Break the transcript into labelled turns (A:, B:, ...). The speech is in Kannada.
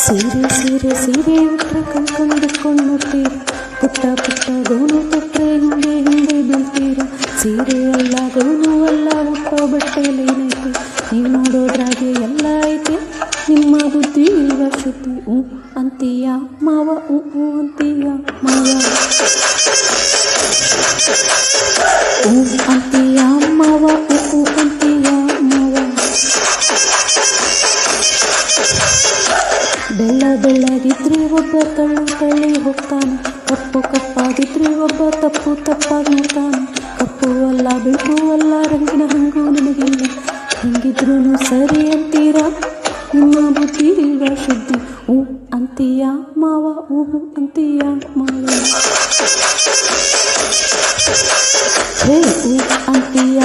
A: ಸೀರೆ ಸೀರೆ ಸೀರೆ ಉಟ್ರೆ ಕಣ್ಕೊಂಡುಕೊಳ್ಳುತ್ತೀರ, ಪುಟ್ಟ ಪುಟ್ಟ ಗೌನು ತೊಟ್ರೆ ಹಿಂದೆ ಹಿಂದೆ ಬೀಳ್ತೀರ. ಸೀರೆ ಅಲ್ಲ ಗೌನು ಅಲ್ಲ ಉಟ್ಟೋ ಬಟ್ಟೆಲೇನೈತೆ, ನೀವು ನೋಡೋದ್ರಾಗೆ ಎಲ್ಲ ಐತೆ, ನಿಮ್ಮ ಬುದ್ಧಿ ಇಲ್ವ ಶುದ್ಧಿ. ಅಂತೀಯ ಮಾವ ಅಂತೀಯ ಮಾವ, ಅಂತೀಯ ಮಾವ ಅಂತೀಯ ಮಾವ. ಬೆಳ್ಳಗಿದ್ರೆ ಒಬ್ಬ ತಳ್ಳಿ ಹೋಗ್ತಾನೆ, ಕಪ್ಪು ಕಪ್ಪಾಗಿದ್ರೆ ಒಬ್ಬ ತಪ್ಪಾಗಿ ನೋಡ್ತಾನೆ. ಕಪ್ಪು ಅಲ್ಲ ಬೆಳಕು ಅಲ್ಲ ರಂಗಿನ ಹಂಗು ನಿಮಗಿಲ್ಲ, ಹೆಂಗಿದ್ರೂ ಸರಿ ಅಂತೀರಾ, ನಿಮ್ಮ ಬುದ್ಧಿ ಇಲ್ವ ಶುದ್ಧಿ. ಅಂತೀಯ ಮಾವ ಅಂತೀಯ ಮಾವ, ಹೇ ಅಂತೀಯ